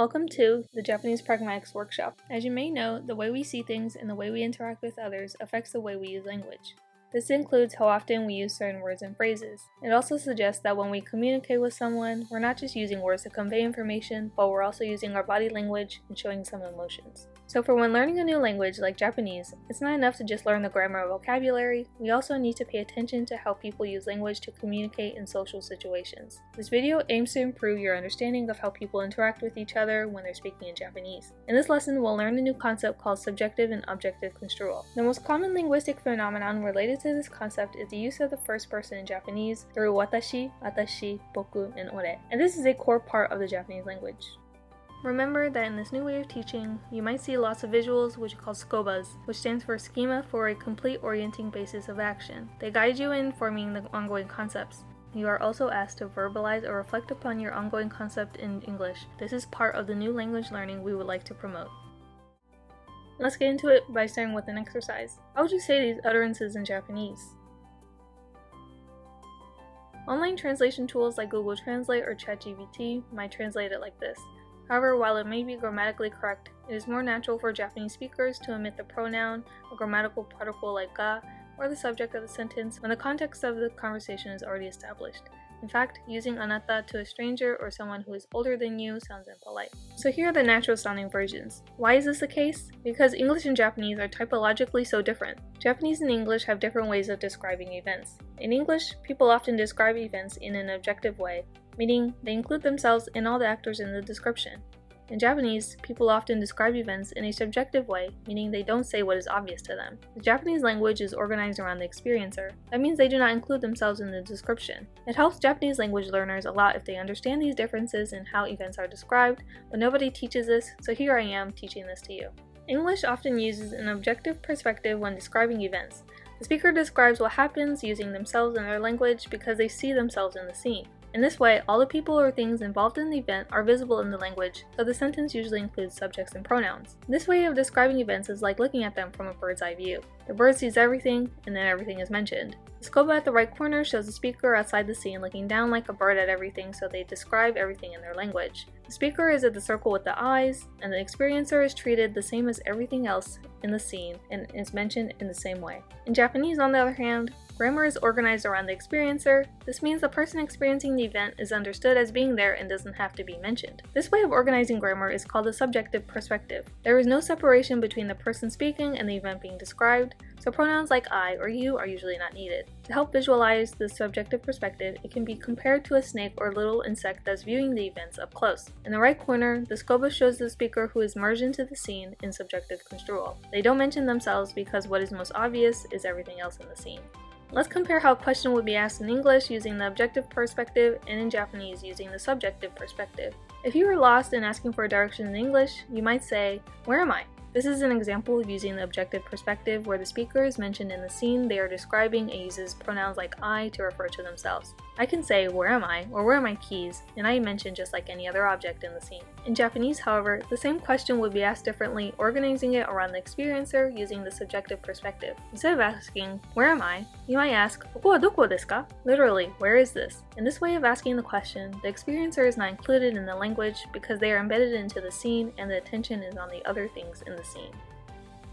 Welcome to the Japanese Pragmatics Workshop. As you may know, the way we see things and the way we interact with others affects the way we use language. This includes how often we use certain words and phrases. It also suggests that when we communicate with someone, we're not just using words to convey information, but we're also using our body language and showing some emotions. So for when learning a new language like Japanese, it's not enough to just learn the grammar or vocabulary, we also need to pay attention to how people use language to communicate in social situations. This video aims to improve your understanding of how people interact with each other when they're speaking in Japanese. In this lesson, we'll learn a new concept called subjective and objective construal. The most common linguistic phenomenon related to this concept is the use of the first person in Japanese through watashi, atashi, boku, and ore. And this is a core part of the Japanese language. Remember that in this new way of teaching, you might see lots of visuals, which are called skobas, which stands for schema for a complete orienting basis of action. They guide you in forming the ongoing concepts. You are also asked to verbalize or reflect upon your ongoing concept in English. This is part of the new language learning we would like to promote. Let's get into it by starting with an exercise. How would you say these utterances in Japanese? Online translation tools like Google Translate or ChatGPT might translate it like this. However, while it may be grammatically correct, it is more natural for Japanese speakers to omit the pronoun, a grammatical particle like ga, or the subject of the sentence when the context of the conversation is already established. In fact, using anata to a stranger or someone who is older than you sounds impolite. So here are the natural sounding versions. Why is this the case? Because English and Japanese are typologically so different. Japanese and English have different ways of describing events. In English, people often describe events in an objective way, meaning they include themselves and all the actors in the description. In Japanese, people often describe events in a subjective way, meaning they don't say what is obvious to them. The Japanese language is organized around the experiencer. That means they do not include themselves in the description. It helps Japanese language learners a lot if they understand these differences in how events are described, but nobody teaches this, so here I am teaching this to you. English often uses an objective perspective when describing events. The speaker describes what happens using themselves and their language because they see themselves in the scene. In this way, all the people or things involved in the event are visible in the language, so the sentence usually includes subjects and pronouns. This way of describing events is like looking at them from a bird's eye view. The bird sees everything, and then everything is mentioned. The scoba at the right corner shows the speaker outside the scene looking down like a bird at everything, so they describe everything in their language. The speaker is at the circle with the eyes, and the experiencer is treated the same as everything else in the scene and is mentioned in the same way. In Japanese, on the other hand, grammar is organized around the experiencer. This means the person experiencing the event is understood as being there and doesn't have to be mentioned. This way of organizing grammar is called a subjective perspective. There is no separation between the person speaking and the event being described, so pronouns like I or you are usually not needed. To help visualize the subjective perspective, it can be compared to a snake or little insect that's viewing the events up close. In the right corner, the scoba shows the speaker who is merged into the scene in subjective construal. They don't mention themselves because what is most obvious is everything else in the scene. Let's compare how a question would be asked in English using the objective perspective and in Japanese using the subjective perspective. If you were lost and asking for directions in English, you might say, "Where am I?" This is an example of using the objective perspective where the speaker is mentioned in the scene they are describing and uses pronouns like I to refer to themselves. I can say, "Where am I?" or "Where are my keys?" and I am mentioned just like any other object in the scene. In Japanese, however, the same question would be asked differently, organizing it around the experiencer using the subjective perspective. Instead of asking, "Where am I?" you might ask, "Koko wa doko desu ka?" Literally, where is this? In this way of asking the question, the experiencer is not included in the language because they are embedded into the scene and the attention is on the other things in the scene.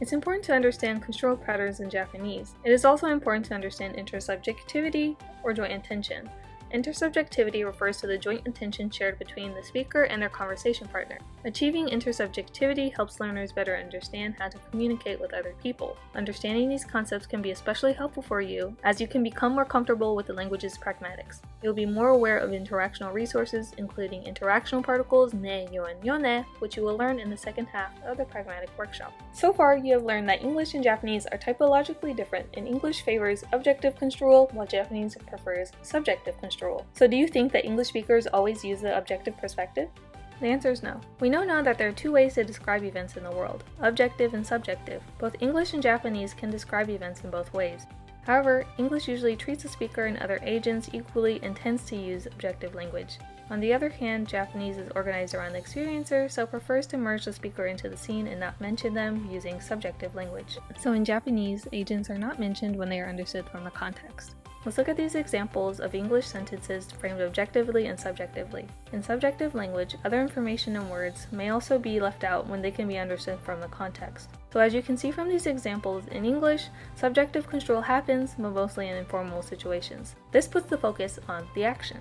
It's important to understand construal patterns in Japanese. It is also important to understand intersubjectivity or joint intention. Intersubjectivity refers to the joint intention shared between the speaker and their conversation partner. Achieving intersubjectivity helps learners better understand how to communicate with other people. Understanding these concepts can be especially helpful for you as you can become more comfortable with the language's pragmatics. You'll be more aware of interactional resources, including interactional particles ne, yo, and yone, which you will learn in the second half of the pragmatic workshop. So far, you have learned that English and Japanese are typologically different, and English favors objective construal while Japanese prefers subjective construal. So do you think that English speakers always use the objective perspective? The answer is no. We know now that there are two ways to describe events in the world, objective and subjective. Both English and Japanese can describe events in both ways. However, English usually treats the speaker and other agents equally and tends to use objective language. On the other hand, Japanese is organized around the experiencer, so prefers to merge the speaker into the scene and not mention them using subjective language. So in Japanese, agents are not mentioned when they are understood from the context. Let's look at these examples of English sentences framed objectively and subjectively. In subjective language, other information and words may also be left out when they can be understood from the context. So as you can see from these examples, in English, subjective construal happens, but mostly in informal situations. This puts the focus on the action.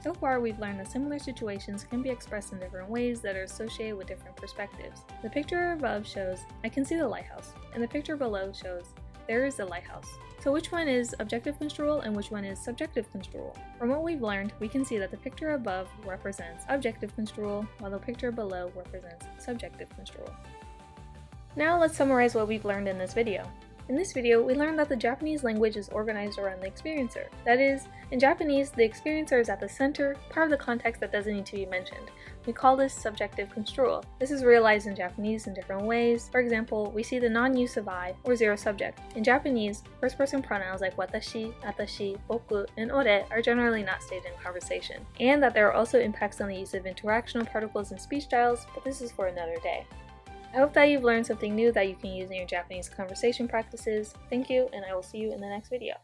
So far, we've learned that similar situations can be expressed in different ways that are associated with different perspectives. The picture above shows, "I can see the lighthouse," and the picture below shows, "There is a lighthouse." So which one is objective construal and which one is subjective construal? From what we've learned, we can see that the picture above represents objective construal, while the picture below represents subjective construal. Now let's summarize what we've learned in this video. In this video, we learned that the Japanese language is organized around the experiencer. That is, in Japanese, the experiencer is at the center, part of the context that doesn't need to be mentioned. We call this subjective construal. This is realized in Japanese in different ways. For example, we see the non-use of I, or zero subject. In Japanese, first-person pronouns like watashi, atashi, boku, and ore are generally not stated in conversation, and that there are also impacts on the use of interactional particles and speech styles, but this is for another day. I hope that you've learned something new that you can use in your Japanese conversation practices. Thank you, and I will see you in the next video.